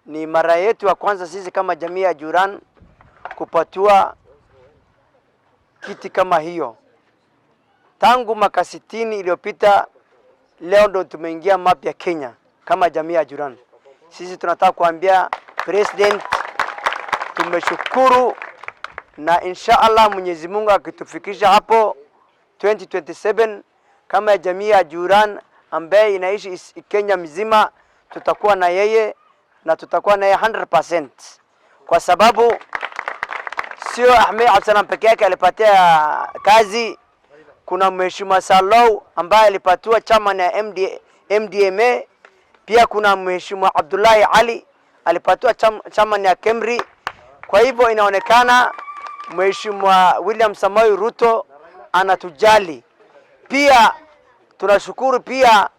Ni mara yetu ya kwanza sisi kama jamii ya Ajuran kupatiwa kiti kama hiyo. Tangu miaka 60 iliyopita, leo ndo tumeingia mapya Kenya kama jamii ya Ajuran. Sisi tunataka kuambia President tumeshukuru, na inshallah Mwenyezi Mungu akitufikisha hapo 2027 kama jamii ya Ajuran ambaye inaishi Kenya mzima, tutakuwa na yeye na tutakuwa na yeye 100%, kwa sababu sio Ahmed Abdulsalam peke yake alipatia kazi. Kuna Mheshimiwa Salou ambaye alipatiwa chama na MDMA. Pia kuna Mheshimiwa Abdullahi Ali alipatiwa chama na Kemri. Kwa hivyo inaonekana Mheshimiwa William Samoei Ruto anatujali. Pia tunashukuru pia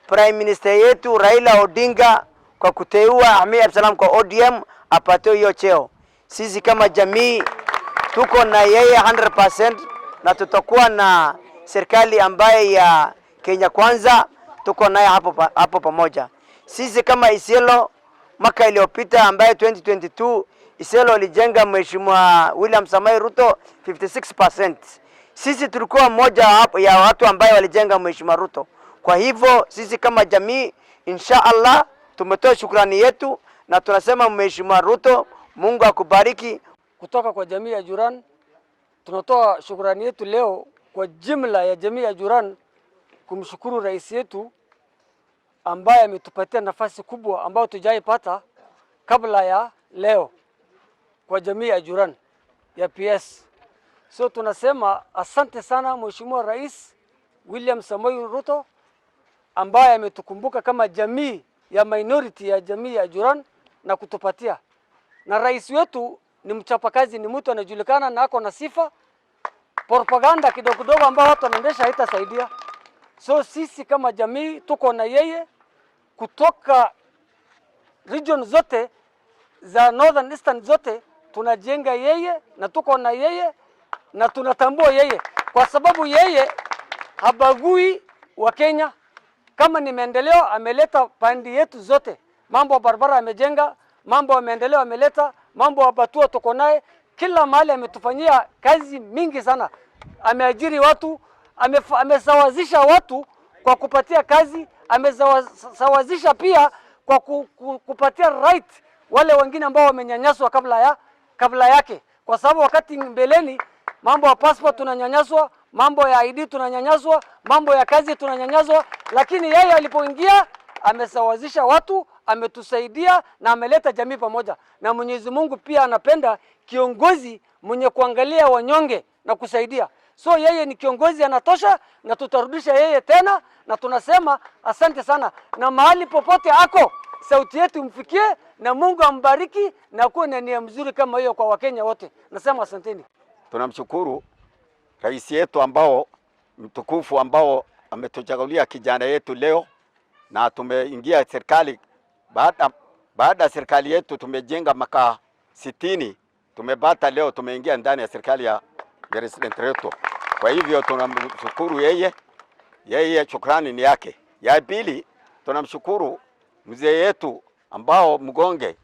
Prime Minister yetu Raila Odinga kwa kuteua Ahmed Abdulsalam kwa ODM apate hiyo cheo. Sisi kama jamii tuko na yeye 100%, na tutakuwa na serikali ambaye ya Kenya Kwanza, tuko naye hapo pamoja. Sisi kama Isiolo mwaka iliyopita ambaye 2022 Isiolo alijenga Mheshimiwa William Samoei Ruto 56%. Sisi tulikuwa mmoja ya watu ambaye walijenga Mheshimiwa Ruto. Kwa hivyo sisi kama jamii inshallah tumetoa shukrani yetu na tunasema Mheshimiwa Ruto, Mungu akubariki. Kutoka kwa jamii ya Ajuran tunatoa shukrani yetu leo kwa jumla ya jamii ya Ajuran kumshukuru rais yetu ambaye ametupatia nafasi kubwa ambayo tujaipata kabla ya leo kwa jamii ya Ajuran ya PS. So tunasema asante sana Mheshimiwa Rais William Samoei Ruto ambaye ametukumbuka kama jamii ya minority ya jamii ya Ajuran na kutupatia. Na rais wetu ni mchapakazi, ni mtu anajulikana na ako na sifa. Propaganda kidogo ambao watu wanaendesha haitasaidia. So sisi kama jamii tuko na yeye kutoka region zote za Northern Eastern zote, tunajenga yeye na tuko na yeye na tunatambua yeye kwa sababu yeye habagui wa Kenya. Kama ni maendeleo ameleta pandi yetu zote, mambo ya barabara amejenga, mambo ya maendeleo ameleta, mambo ya batua tuko naye, kila mahali ametufanyia kazi mingi sana. Ameajiri watu, amesawazisha watu kwa kupatia kazi, amesawazisha pia kwa kupatia right wale wengine ambao wamenyanyaswa kabla yake. Kwa sababu wakati mbeleni mambo ya passport tunanyanyaswa, mambo ya ID tunanyanyaswa, mambo ya kazi tunanyanyaswa, lakini yeye alipoingia amesawazisha watu, ametusaidia na ameleta jamii pamoja. Na Mwenyezi Mungu pia anapenda kiongozi mwenye kuangalia wanyonge na kusaidia. So yeye ni kiongozi anatosha, na tutarudisha yeye tena, na tunasema asante sana. Na mahali popote ako sauti yetu mfikie, na Mungu ambariki na kuwe na nia mzuri kama hiyo kwa Wakenya wote. Nasema asanteni. Tunamshukuru rais yetu ambao mtukufu ambao ametuchagulia kijana yetu leo, na tumeingia serikali baada serikali yetu tumejenga maka 60, tumebata leo tumeingia ndani ya serikali ya President Ruto. Kwa hivyo tunamshukuru yeye shukrani ni yake. Ya pili tunamshukuru mzee yetu ambao mgonge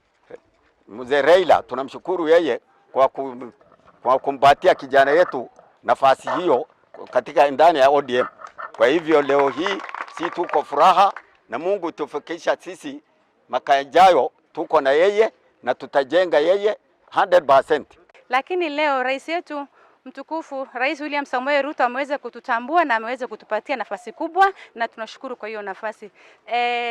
mzee Raila, tunamshukuru yeye kwa kumpatia kijana yetu nafasi hiyo katika ndani ya ODM. Kwa hivyo leo hii si tuko furaha, na Mungu tufikisha sisi mwaka yajayo tuko na yeye na tutajenga yeye 100%. Lakini leo rais yetu mtukufu Rais William Samoei Ruto ameweza kututambua na ameweza kutupatia nafasi kubwa, na tunashukuru kwa hiyo nafasi.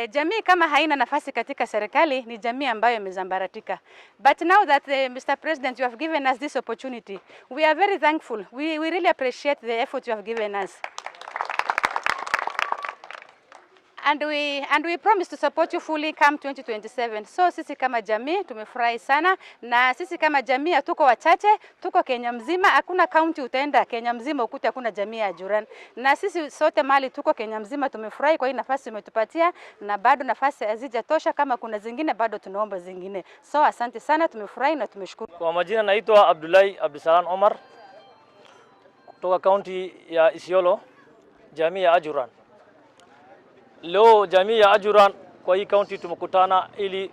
Jamii kama haina nafasi katika serikali ni jamii ambayo imezambaratika. But now that Mr. President, you have given us this opportunity, we are very thankful. We really appreciate the effort you have given us. And we promise to support you fully come 2027. So sisi kama jamii tumefurahi sana, na sisi kama jamii hatuko wachache, tuko Kenya mzima. Hakuna county utaenda Kenya mzima ukute hakuna jamii ya Ajuran. Na sisi sote mali tuko Kenya mzima tumefurahi kwa hii nafasi umetupatia, na bado nafasi hazijatosha, kama kuna zingine bado tunaomba zingine. So asante sana, tumefurahi na tumeshukuru. Kwa majina naitwa Abdullahi Abdulsalam Omar kutoka county ya Isiolo, jamii ya Ajuran. Leo jamii ya Ajuran kwa hii county tumekutana ili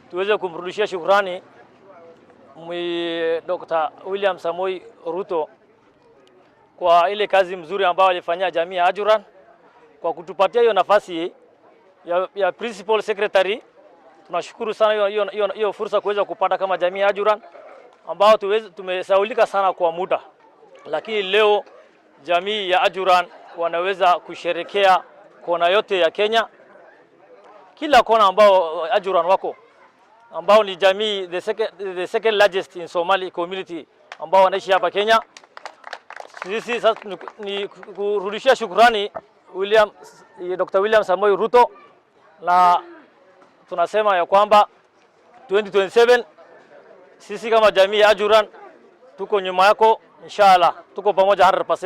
tuweze kumrudishia shukrani Dr. William Samoei Ruto kwa ile kazi mzuri ambayo alifanyia jamii ya Ajuran kwa kutupatia hiyo nafasi ya principal secretary. Tunashukuru sana hiyo fursa kuweza kupata kama jamii ya Ajuran ambao tumesaulika sana kwa muda, lakini leo jamii ya Ajuran wanaweza kusherekea kona yote ya Kenya, kila kona ambao Ajuran wako, ambao ni jamii the second largest in Somali community ambao wanaishi hapa Kenya. Sisi sasa ni kurudishia shukrani Dr. William Samoei Ruto, na tunasema ya kwamba 2027 sisi kama jamii ya Ajuran tuko nyuma yako, inshallah tuko pamoja 100%.